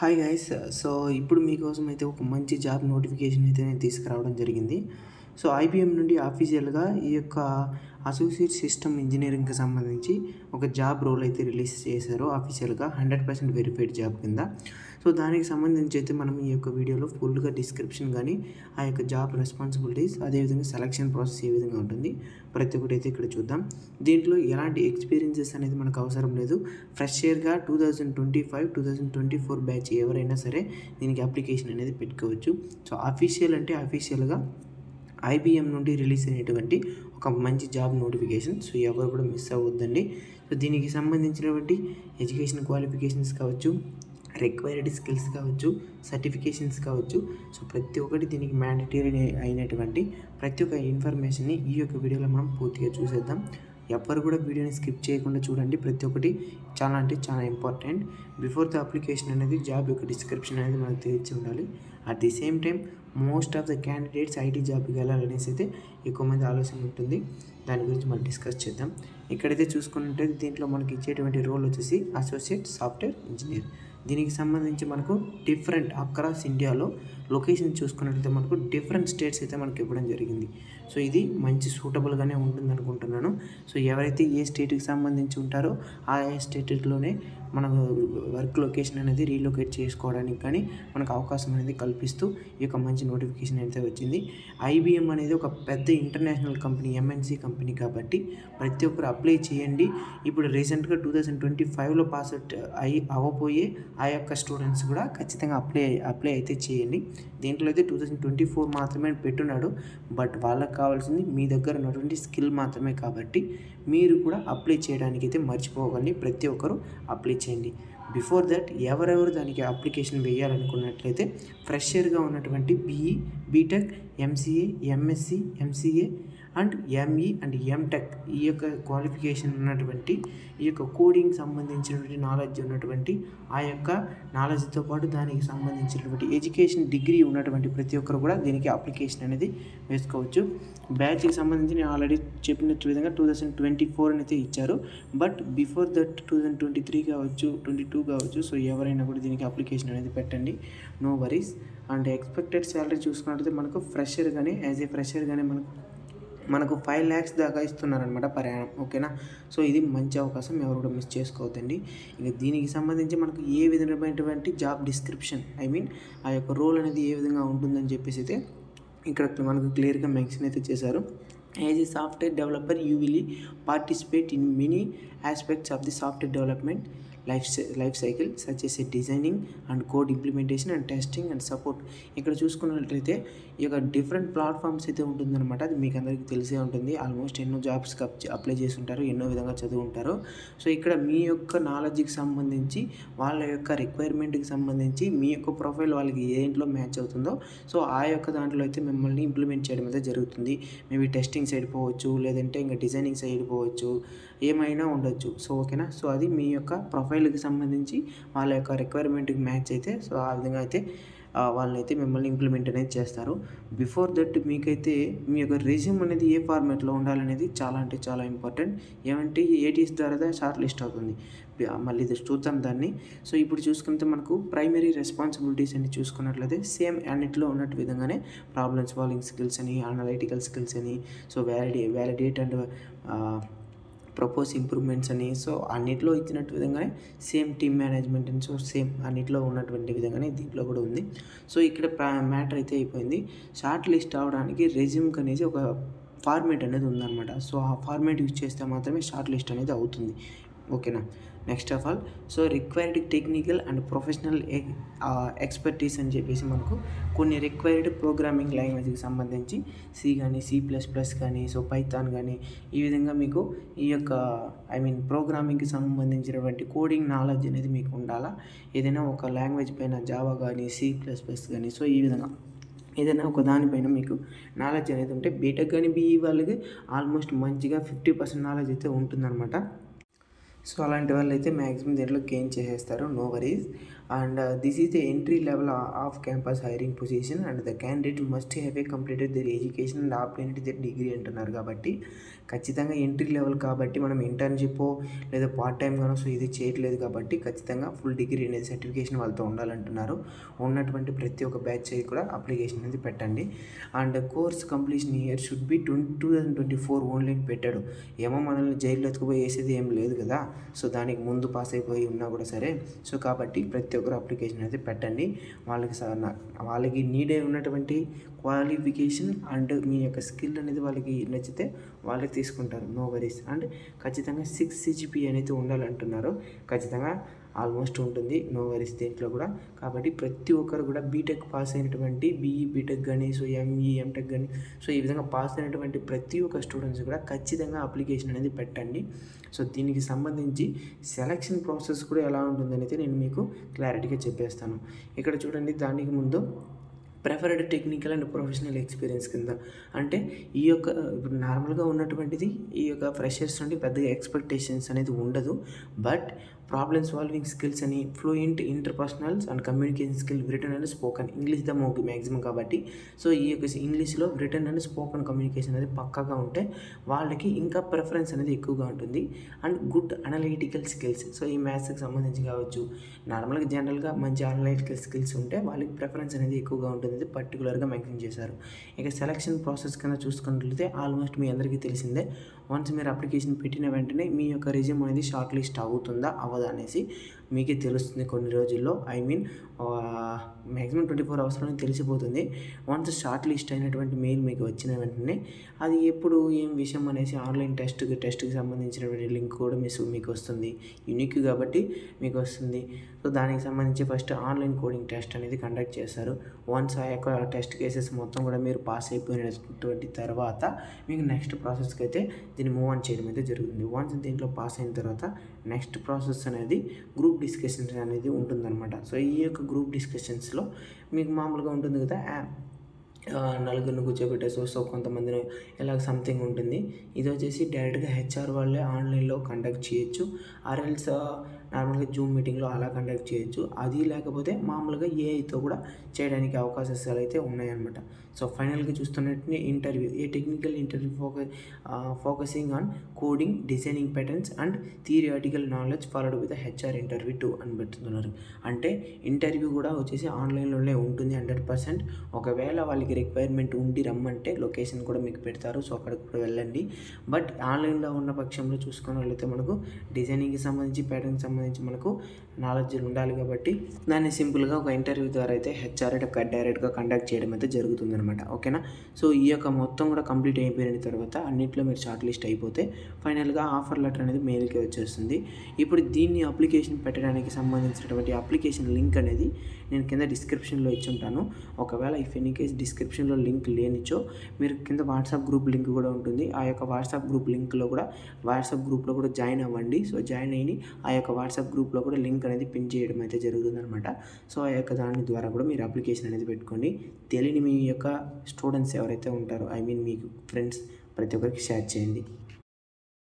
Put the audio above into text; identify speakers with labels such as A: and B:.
A: Hi guys. So ఇప్పుడు మీకోసం అయితే ఒక మంచి జాబ్ నోటిఫికేషన్ అయితే నేను తీసుకురావడం జరిగింది. సో ఐబీఎం నుండి ఆఫీషియల్గా ఈ యొక్క అసోసియేట్ సిస్టమ్ ఇంజనీరింగ్కి సంబంధించి ఒక జాబ్ రోల్ అయితే రిలీజ్ చేశారు ఆఫీషియల్గా 100% వెరిఫైడ్ జాబ్ కింద. సో దానికి సంబంధించి అయితే మనం ఈ యొక్క వీడియోలో ఫుల్గా డిస్క్రిప్షన్ కానీ ఆ యొక్క జాబ్ రెస్పాన్సిబిలిటీస్ అదేవిధంగా సెలక్షన్ ప్రాసెస్ ఏ విధంగా ఉంటుంది ప్రతి ఒక్కటి అయితే ఇక్కడ చూద్దాం. దీంట్లో ఎలాంటి ఎక్స్పీరియన్సెస్ అనేది మనకు అవసరం లేదు. ఫ్రెషర్గా 2025-2024 బ్యాచ్ ఎవరైనా సరే దీనికి అప్లికేషన్ అనేది పెట్టుకోవచ్చు. సో అఫీషియల్ అంటే అఫీషియల్గా ఐబీఎం నుండి రిలీజ్ అయినటువంటి ఒక మంచి జాబ్ నోటిఫికేషన్. సో ఎవరు కూడా మిస్ అవ్వద్దండి. సో దీనికి సంబంధించినటువంటి ఎడ్యుకేషన్ క్వాలిఫికేషన్స్ కావచ్చు, రిక్వైర్డ్ స్కిల్స్ కావచ్చు, సర్టిఫికేషన్స్ కావచ్చు, సో ప్రతి ఒక్కటి దీనికి మ్యాండేటరీ అయినటువంటి ప్రతి ఒక్క ఇన్ఫర్మేషన్ని ఈ యొక్క వీడియోలో మనం పూర్తిగా చూసేద్దాం. ఎవరు కూడా వీడియోని స్కిప్ చేయకుండా చూడండి. ప్రతి ఒక్కటి చాలా అంటే చాలా ఇంపార్టెంట్. బిఫోర్ ద అప్లికేషన్ అనేది జాబ్ యొక్క డిస్క్రిప్షన్ అనేది మనకు తెలిసి ఉండాలి. At the same time most of the candidates IT జాబ్కి వెళ్ళాలనేసి అయితే ఎక్కువ మంది ఆలోచన ఉంటుంది. దాని గురించి మనం డిస్కస్ చేద్దాం. ఇక్కడైతే చూసుకున్నట్టే దీంట్లో మనకి ఇచ్చేటువంటి రోల్ వచ్చేసి అసోసియేట్ సాఫ్ట్వేర్ ఇంజనీర్. దీనికి సంబంధించి మనకు డిఫరెంట్ అక్రాస్ ఇండియాలో లొకేషన్ చూసుకున్నట్లయితే మనకు డిఫరెంట్ స్టేట్స్ అయితే మనకి ఇవ్వడం జరిగింది. సో ఇది మంచి సూటబుల్గానే ఉంటుంది అనుకుంటున్నాను. సో ఎవరైతే ఏ స్టేట్కి సంబంధించి ఉంటారో ఆ స్టేట్లోనే మన వర్క్ లొకేషన్ అనేది రీలొకేట్ చేసుకోవడానికి కానీ మనకు అవకాశం అనేది కల్పిస్తూ ఈ యొక్క మంచి నోటిఫికేషన్ అయితే వచ్చింది. ఐబీఎం అనేది ఒక పెద్ద ఇంటర్నేషనల్ కంపెనీ, ఎంఎన్సీ కంపెనీ కాబట్టి ప్రతి ఒక్కరు అప్లై చేయండి. ఇప్పుడు రీసెంట్గా 2025లో పాస్ అవుట్ అవ్వబోయే ఆ యొక్క స్టూడెంట్స్ కూడా ఖచ్చితంగా అప్లై అయితే చేయండి. దీంట్లో అయితే 2024 మాత్రమే పెట్టున్నాడు. బట్ వాళ్ళకి కావాల్సింది మీ దగ్గర ఉన్నటువంటి స్కిల్ మాత్రమే కాబట్టి మీరు కూడా అప్లై చేయడానికి అయితే మర్చిపోకండి. ప్రతి ఒక్కరు అప్లై చేయండి. బిఫోర్ దట్ ఎవరెవరు దానికి అప్లికేషన్ వేయాలనుకున్నట్లయితే ఫ్రెషర్గా ఉన్నటువంటి BE, BTech, MCA, MSc, MCA and ME and MTech ఈ యొక్క క్వాలిఫికేషన్ ఉన్నటువంటి ఈ యొక్క కోడింగ్ సంబంధించినటువంటి నాలెడ్జ్ ఉన్నటువంటి ఆ యొక్క నాలెడ్జ్తో పాటు దానికి సంబంధించినటువంటి ఎడ్యుకేషన్ డిగ్రీ ఉన్నటువంటి ప్రతి ఒక్కరు కూడా దీనికి అప్లికేషన్ అనేది వేసుకోవచ్చు. బ్యాచ్కి సంబంధించి నేను ఆల్రెడీ చెప్పినట్టు విధంగా 2024 అయితే ఇచ్చారు. బట్ బిఫోర్ దట్ 2023 కావచ్చు, 22 కావచ్చు. సో ఎవరైనా కూడా దీనికి అప్లికేషన్ అనేది పెట్టండి. No worries. And expected salary చూసుకున్నట్లయితే మనకు ఫ్రెషర్గానే యాజ్ ఏ ఫ్రెషర్గానే మనకు 5 lakhs దాకా ఇస్తున్నారనమాట పర్ యానం. ఓకేనా. సో ఇది మంచి అవకాశం, ఎవరు కూడా మిస్ చేసుకోవద్దండి. ఇక దీనికి సంబంధించి మనకు ఏ విధమైనటువంటి జాబ్ డిస్క్రిప్షన్ ఆ యొక్క రోల్ అనేది ఏ విధంగా ఉంటుందని చెప్పేసి అయితే ఇక్కడ మనకు క్లియర్గా మెన్షన్ అయితే చేశారు. As a software developer you will participate in many aspects of the software development life cycle such as designing and code implementation and testing and support. ఇక్కడ చూసుకున్నట్లయితే ఈ యొక్క డిఫరెంట్ ప్లాట్ఫామ్స్ అయితే ఉంటుందన్నమాట. అది మీకు అందరికీ తెలిసే ఉంటుంది. ఆల్మోస్ట్ ఎన్నో జాబ్స్కి అప్లై చేసి ఉంటారు, ఎన్నో విధంగా చదువు ఉంటారు. సో ఇక్కడ మీ యొక్క నాలెడ్జ్కి సంబంధించి వాళ్ళ యొక్క రిక్వైర్మెంట్కి సంబంధించి మీ యొక్క ప్రొఫైల్ వాళ్ళకి దేంట్లో మ్యాచ్ అవుతుందో సో ఆ యొక్క దాంట్లో అయితే మిమ్మల్ని ఇంప్లిమెంట్ చేయడం అయితే జరుగుతుంది. మేబీ టెస్టింగ్ సైడ్ పోవచ్చు, లేదంటే ఇంకా డిజైనింగ్ సైడ్ పోవచ్చు, ఏమైనా ఉండొచ్చు. సో ఓకేనా. సో అది మీ యొక్క ప్రొఫైల్కి సంబంధించి వాళ్ళ యొక్క రిక్వైర్మెంట్కి మ్యాచ్ అయితే సో ఆ విధంగా అయితే వాళ్ళనైతే మిమ్మల్ని ఇంప్లిమెంట్ అనేది చేస్తారు. బిఫోర్ దట్ మీకైతే మీ యొక్క రెజ్యూమ్ అనేది ఏ ఫార్మాట్లో ఉండాలనేది చాలా అంటే చాలా ఇంపార్టెంట్. ఏమంటే ఏటీఎస్ ద్వారా షార్ట్ లిస్ట్ అవుతుంది. మళ్ళీ ఇది చూద్దాం దాన్ని. సో ఇప్పుడు చూసుకుంటే మనకు ప్రైమరీ రెస్పాన్సిబిలిటీస్ అని చూసుకున్నట్లయితే సేమ్ అన్నిట్లో ఉన్నట్టు విధంగానే ప్రాబ్లమ్ సాల్వింగ్ స్కిల్స్ అని, అనలైటికల్ స్కిల్స్ అని, so validate and propose improvements అని, సో అన్నిట్లో ఇచ్చినట్టు విధంగానే సేమ్ టీమ్ మేనేజ్మెంట్ అని, సో సేమ్ అన్నిట్లో ఉన్నటువంటి విధంగానే దీంట్లో కూడా ఉంది. సో ఇక్కడ మ్యాటర్ అయితే అయిపోయింది. షార్ట్ లిస్ట్ అవడానికి రెజ్యూమ్కి అనేది ఒక ఫార్మేట్ అనేది ఉందన్నమాట. సో ఆ ఫార్మేట్ యూజ్ చేస్తే మాత్రమే షార్ట్ లిస్ట్ అనేది అవుతుంది. ఓకేనా. Next of all so required technical and professional expertise అని చెప్పేసి మనకు కొన్ని రిక్వైర్డ్ ప్రోగ్రామింగ్ లాంగ్వేజ్కి సంబంధించి సి కానీ, C++ కానీ, సో పైథాన్ కానీ ఈ విధంగా మీకు ఈ యొక్క ప్రోగ్రామింగ్కి సంబంధించినటువంటి కోడింగ్ నాలెడ్జ్ అనేది మీకు ఉండాలా. ఏదైనా ఒక లాంగ్వేజ్ పైన జావా కానీ, C++ కానీ, సో ఈ విధంగా ఏదైనా ఒక దానిపైన మీకు నాలెడ్జ్ అనేది ఉంటే బీటెక్ కానీ బీఈ వాళ్ళకి ఆల్మోస్ట్ మంచిగా 50% నాలెడ్జ్ అయితే ఉంటుందన్నమాట. సో అలాంటి వాళ్ళు అయితే మ్యాక్సిమం దీంట్లో గెయిన్ చేసేస్తారు. No worries. And this is the entry level of campus hiring position and the candidate must have a completed their education and obtained their degree అంటున్నారు. కాబట్టి ఖచ్చితంగా ఎంట్రీ లెవెల్ కాబట్టి మనం ఇంటర్న్షిప్ లేదా పార్ట్ టైం గానో so ఇది చేయట్లేదు కాబట్టి ఖచ్చితంగా ఫుల్ డిగ్రీ అనేది సర్టిఫికేషన్ వాళ్ళతో ఉండాలంటున్నారు. ఉన్నటువంటి ప్రతి ఒక్క బ్యాచ్ కూడా అప్లికేషన్ అనేది పెట్టండి. And course completion year should be 2024 only పెట్టాడు. ఏమో మనల్ని జైల్లో ఎత్తుకుపోయి వేసేది ఏం లేదు కదా, సో దానికి ముందు పాస్ అయిపోయి ఉన్నా కూడా సరే. సో కాబట్టి ప్రతి ఒక్కరు అప్లికేషన్ అయితే పెట్టండి. వాళ్ళకి నీడే ఉన్నటువంటి క్వాలిఫికేషన్ అండ్ మీ యొక్క స్కిల్ అనేది వాళ్ళకి నచ్చితే వాళ్ళకి తీసుకుంటారు, నో వరీస్. అండ్ ఖచ్చితంగా 6 CGPA అనేది ఉండాలంటున్నారు. ఖచ్చితంగా ఆల్మోస్ట్ ఉంటుంది, నో వరీస్ దీంట్లో కూడా. కాబట్టి ప్రతి ఒక్కరు కూడా బీటెక్ పాస్ అయినటువంటి బీఈ బీటెక్ కానీ సో ఎంఈ ఎంటెక్ కానీ సో ఈ విధంగా పాస్ అయినటువంటి ప్రతి ఒక్క స్టూడెంట్స్ కూడా ఖచ్చితంగా అప్లికేషన్ అనేది పెట్టండి. సో దీనికి సంబంధించి సెలక్షన్ ప్రాసెస్ కూడా ఎలా ఉంటుందనేది నేను మీకు క్లారిటీగా చెప్పేస్తాను. ఇక్కడ చూడండి, దానికి ముందు preferred technical and professional experience కింద అంటే ఈ యొక్క ఇప్పుడు నార్మల్గా ఉన్నటువంటిది ఈ యొక్క ఫ్రెషర్స్ నుండి పెద్దగా ఎక్స్పెక్టేషన్స్ అనేది ఉండదు. బట్ ప్రాబ్లమ్ సాల్వింగ్ స్కిల్స్ అని fluent interpersonals and communication skill written and spoken English the maximum కాబట్టి సో ఈ యొక్క ఇంగ్లీష్లో రిటర్న్ అండ్ స్పోకన్ కమ్యూనికేషన్ అనేది పక్కాగా ఉంటే వాళ్ళకి ఇంకా ప్రిఫరెన్స్ అనేది ఎక్కువగా ఉంటుంది. And good analytical skills, so ఈ మ్యాథ్స్కి సంబంధించి కావచ్చు, నార్మల్గా జనరల్గా మంచి అనలిటికల్ స్కిల్స్ ఉంటే వాళ్ళకి ప్రిఫరెన్స్ అనేది ఎక్కువగా ఉంటుంది, పర్టికులర్గా మెన్షన్ చేశారు. ఇక సెలక్షన్ ప్రాసెస్ కింద చూసుకున్నట్లయితే ఆల్మోస్ట్ మీ అందరికీ తెలిసిందే. వన్స్ మీరు అప్లికేషన్ పెట్టిన వెంటనే మీ యొక్క రెజ్యూమ్ అనేది షార్ట్ లిస్ట్ అవుతుందా అవ్వదా అనేసి మీకే తెలుస్తుంది కొన్ని రోజుల్లో. ఐ మీన్ మ్యాక్సిమం 24 అవర్స్లోనే తెలిసిపోతుంది. వన్స్ షార్ట్ లిస్ట్ అయినటువంటి మెయిల్ మీకు వచ్చిన వెంటనే అది ఎప్పుడు ఏం విషయం అనేసి ఆన్లైన్ టెస్ట్కి సంబంధించినటువంటి లింక్ కూడా మీకు వస్తుంది, యూనిక్ కాబట్టి మీకు వస్తుంది. సో దానికి సంబంధించి ఫస్ట్ ఆన్లైన్ కోడింగ్ టెస్ట్ అనేది కండక్ట్ చేస్తారు. వన్స్ ఆ యొక్క టెస్ట్ కేసెస్ మొత్తం కూడా మీరు పాస్ అయిపోయినటువంటి తర్వాత మీకు నెక్స్ట్ ప్రాసెస్కి అయితే దీన్ని మూవ్ ఆన్ చేయడం అయితే జరుగుతుంది. వన్స్ దీంట్లో పాస్ అయిన తర్వాత నెక్స్ట్ ప్రాసెస్ అనేది గ్రూప్ డిస్కషన్స్ అనేది ఉంటుందన్నమాట. సో ఈ యొక్క గ్రూప్ డిస్కషన్స్లో మీకు మామూలుగా ఉంటుంది కదా, నలుగురిని కూర్చోబెట్టేసి సో కొంతమందిని ఇలా సంథింగ్ ఉంటుంది. ఇది వచ్చేసి డైరెక్ట్గా HR వాళ్ళే ఆన్లైన్లో కండక్ట్ చేయొచ్చు, ఆర్ఎల్స్ నార్మల్గా జూమ్ మీటింగ్లో అలా కండక్ట్ చేయొచ్చు. అది లేకపోతే మామూలుగా ఏఐతో కూడా చేయడానికి అవకాశాలు అయితే ఉన్నాయన్నమాట. సో ఫైనల్గా చూస్తున్నట్టు interview, a technical interview focusing on coding, designing patterns and theoretical knowledge followed with HR interview 2 అని పెడుతున్నారు. అంటే ఇంటర్వ్యూ కూడా వచ్చేసి ఆన్లైన్లోనే ఉంటుంది 100%. ఒకవేళ వాళ్ళకి రిక్వైర్మెంట్ ఉండి రమ్మంటే లొకేషన్ కూడా మీకు పెడతారు, సో అక్కడికి కూడా వెళ్ళండి. బట్ ఆన్లైన్లో ఉన్న పక్షంలో చూసుకున్నట్లయితే మనకు డిజైనింగ్కి సంబంధించి ప్యాటర్న్కి సంబంధించి మనకు నాలెడ్జ్ ఉండాలి కాబట్టి దాన్ని సింపుల్గా ఒక ఇంటర్వ్యూ ద్వారా అయితే HR డైరెక్ట్గా కండక్ట్ చేయడం అయితే జరుగుతుంది అనమాట. ఓకేనా. సో ఈ యొక్క మొత్తం కూడా కంప్లీట్ అయిపోయిన తర్వాత అన్నింటిలో మీరు షార్ట్ లిస్ట్ అయిపోతే ఫైనల్గా ఆఫర్ లెటర్ అనేది మెయిల్కి వచ్చేస్తుంది. ఇప్పుడు దీన్ని అప్లికేషన్ పెట్టడానికి సంబంధించినటువంటి అప్లికేషన్ లింక్ అనేది నేను కింద డిస్క్రిప్షన్లో ఇచ్చి ఉంటాను. ఒకవేళ ఇఫ్ ఎనీ కేస్ డిస్క్రిప్షన్లో లింక్ లేనిచో మీరు కింద వాట్సాప్ గ్రూప్ లింక్ కూడా ఉంటుంది. ఆ యొక్క వాట్సాప్ గ్రూప్ లింక్లో కూడా వాట్సాప్ గ్రూప్లో కూడా జాయిన్ అవ్వండి. సో జాయిన్ అయ్యి ఆ యొక్క వాట్సాప్ గ్రూప్లో కూడా లింక్ అనేది పిన్ చేయడం అయితే జరుగుతుందన్నమాట. సో ఆ యొక్క దాని ద్వారా కూడా మీరు అప్లికేషన్ అనేది పెట్టుకోండి. తెలియని మీ యొక్క స్టూడెంట్స్ ఎవరైతే ఉంటారో ఐ మీన్ మీకు ఫ్రెండ్స్ ప్రతి ఒక్కరికి షేర్ చేయండి.